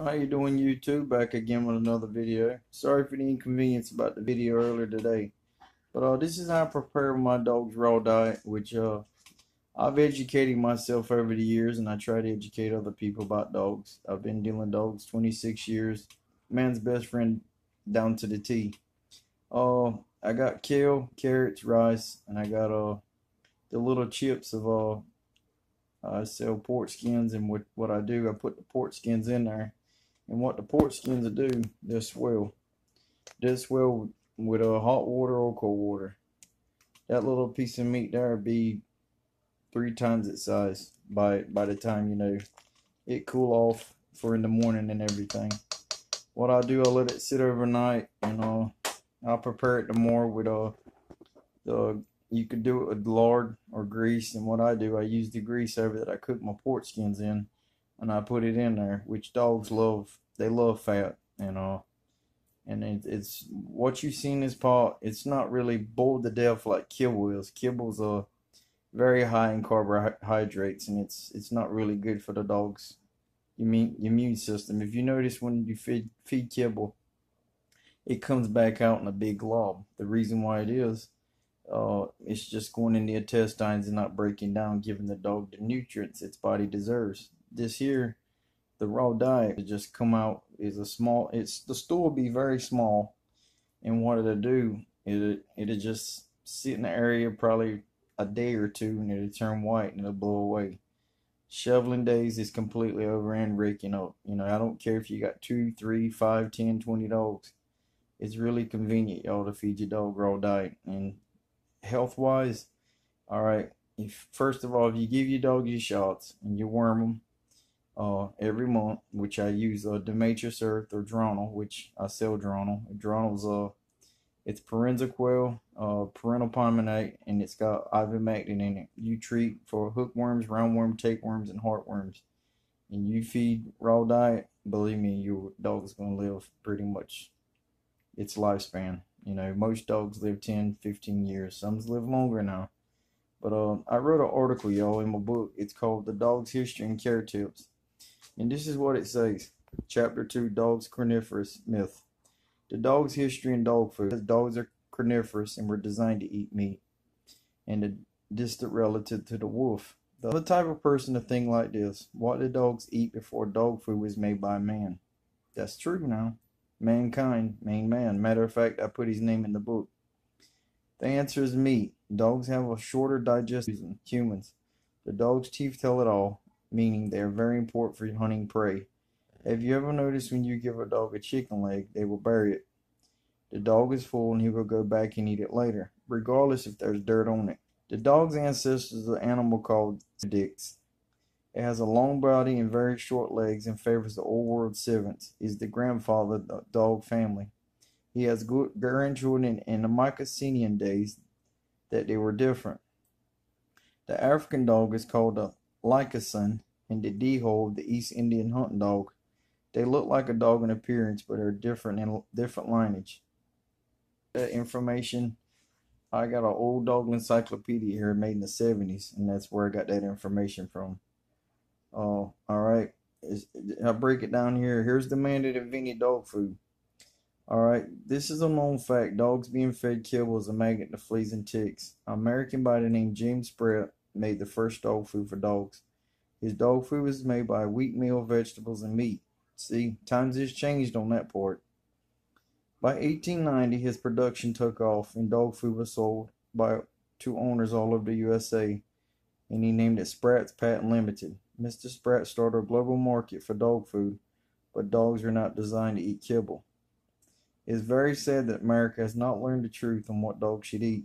How you doing, YouTube? Back again with another video. Sorry for the inconvenience about the video earlier today. But this is how I prepare my dog's raw diet, which I've educated myself over the years, and I try to educate other people about dogs. I've been dealing dogs 26 years. Man's best friend down to the T. I got kale, carrots, rice, and I got the little chips of I sell pork skins, and what I do, I put the pork skins in there. And what the pork skins will do, they'll swell. They'll swell with hot water or cold water. That little piece of meat there will be 3 times its size by the time it cool off for in the morning and everything. What I do, I let it sit overnight, and I'll prepare it tomorrow with the you could do it with lard or grease. And what I do, I use the grease over that I cook my pork skins in, and I put it in there, which dogs love. They love fat, and it's what you see in this pot. It's not really boiled to death like kibble is. Kibble's very high in carbohydrates, and it's not really good for the dog's immune system. If you notice, when you feed kibble, it comes back out in a big glob. The reason why it is, it's just going in the intestines and not breaking down, giving the dog the nutrients its body deserves. This here, the raw diet, it just come out is the stool will be very small, and what it'll do is it'll just sit in the area probably a day or two, and it'll turn white and it'll blow away. Shoveling days is completely over and raking up. I don't care if you got 2, 3, 5, 10, 20 dogs. It's really convenient, y'all, to feed your dog raw diet. And health wise, all right, first of all, if you give your dog your shots and you worm them every month, which I use Demetrius Earth or Dronal, which I sell Dronal. Dronal's it's parental quail, parental palmonate, and it's got ivermectin in it. You treat for hookworms, roundworm, tapeworms, and heartworms, and you feed raw diet. Believe me, your dog's gonna live pretty much its lifespan. Most dogs live 10, 15 years. Some live longer now. But I wrote an article, y'all, in my book. It's called The Dog's History and Care Tips. And this is what it says. Chapter 2, Dogs Carnivorous Myth. The dog's history in dog food. Dogs are carnivorous and were designed to eat meat, and a distant relative to the wolf. The other type of person to think like this: what did dogs eat before dog food was made by man? That's true now. Mankind, main man. Matter of fact, I put his name in the book. The answer is meat. Dogs have a shorter digestive than humans. The dog's teeth tell it all, meaning they are very important for hunting prey. Have you ever noticed when you give a dog a chicken leg, they will bury it? The dog is full and he will go back and eat it later, regardless if there's dirt on it. The dog's ancestor is an animal called Dix. It has a long body and very short legs and favors the old world Sivans. Is the grandfather of the dog family. He has good grandchildren in the Mycenaean days that they were different. The African dog is called a Lycaon, and the Deho, the East Indian hunting dog. They look like a dog in appearance, but are different in different lineage. That information, I got an old dog encyclopedia here made in the 70s, and that's where I got that information from. Oh, all right. I break it down here. Here's the man that invented dog food. All right, this is a known fact. Dogs being fed kibble is a magnet to fleas and ticks. An American by the name James Spratt made the first dog food for dogs. His dog food was made by wheat meal, vegetables, and meat. See, times has changed on that part. By 1890, his production took off, and dog food was sold to owners all over the USA, and he named it Spratt's Patent Limited. Mr. Spratt started a global market for dog food, but dogs are not designed to eat kibble. It is very sad that America has not learned the truth on what dogs should eat.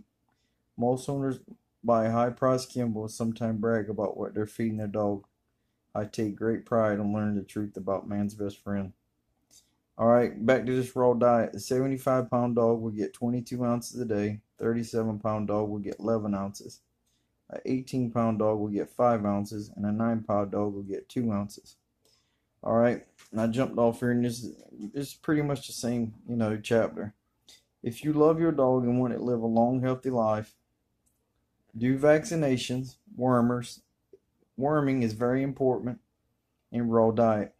Most owners buy high-priced kibble and sometimes brag about what they're feeding their dog. I take great pride in learning the truth about man's best friend. Alright, back to this raw diet. A 75-pound dog will get 22 ounces a day. 37-pound dog will get 11 ounces. An 18-pound dog will get 5 ounces. And a 9-pound dog will get 2 ounces. Alright, and I jumped off here, and this is pretty much the same, chapter. If you love your dog and want it to live a long, healthy life, do vaccinations. Worming is very important in raw diet.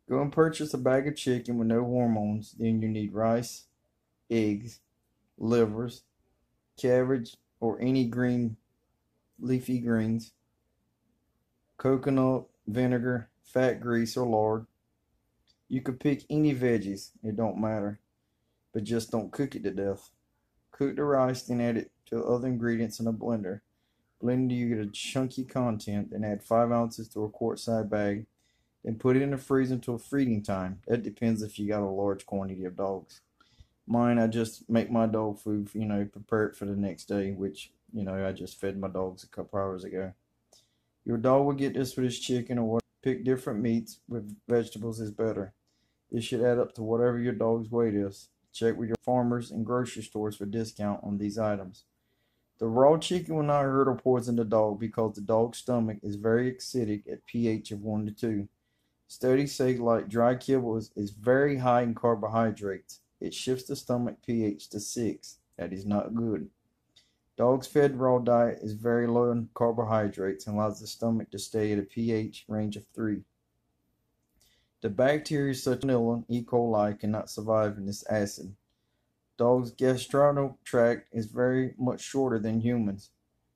Go and purchase a bag of chicken with no hormones. Then you need rice, eggs, livers, cabbage or any green leafy greens, coconut, vinegar, fat grease or lard. You could pick any veggies, it don't matter, but just don't cook it to death. Cook the rice, then add it to other ingredients in a blender. Blend until you get a chunky content, then add 5 ounces to a quart-size bag. Then put it in the freezer until feeding time. That depends if you got a large quantity of dogs. Mine, I just make my dog food, prepare it for the next day, which, I just fed my dogs a couple hours ago. Your dog will get this with his chicken or what. Pick different meats with vegetables is better. This should add up to whatever your dog's weight is. Check with your farmers and grocery stores for discount on these items. The raw chicken will not hurt or poison the dog because the dog's stomach is very acidic at pH of 1 to 2. Studies say like dry kibble is very high in carbohydrates. It shifts the stomach pH to 6. That is not good. Dogs fed raw diet is very low in carbohydrates and allows the stomach to stay at a pH range of 3. The bacteria such as Salmonella, E. coli cannot survive in this acid. Dogs' gastrointestinal tract is very much shorter than humans.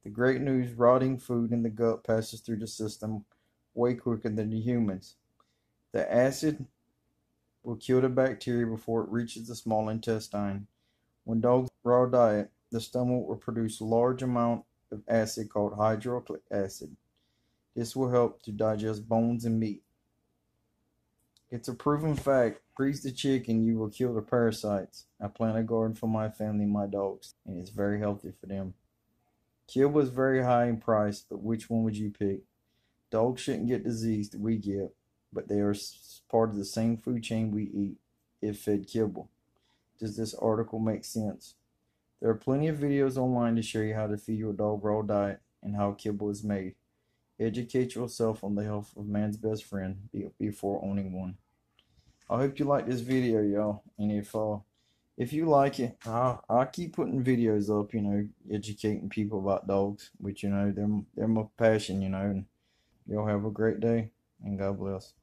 The great news, rotting food in the gut passes through the system way quicker than the humans. The acid will kill the bacteria before it reaches the small intestine. When dogs raw diet, the stomach will produce a large amount of acid called hydrochloric acid. This will help to digest bones and meat. It's a proven fact. Freeze the chicken, you will kill the parasites. I plant a garden for my family and my dogs, and it's very healthy for them. Kibble is very high in price, but which one would you pick? Dogs shouldn't get disease that we get, but they are part of the same food chain we eat if fed kibble. Does this article make sense? There are plenty of videos online to show you how to feed your dog raw diet and how kibble is made. Educate yourself on the health of man's best friend before owning one. I hope you like this video, y'all. And if you like it, I'll keep putting videos up, educating people about dogs, which they're my passion, and y'all have a great day and God bless.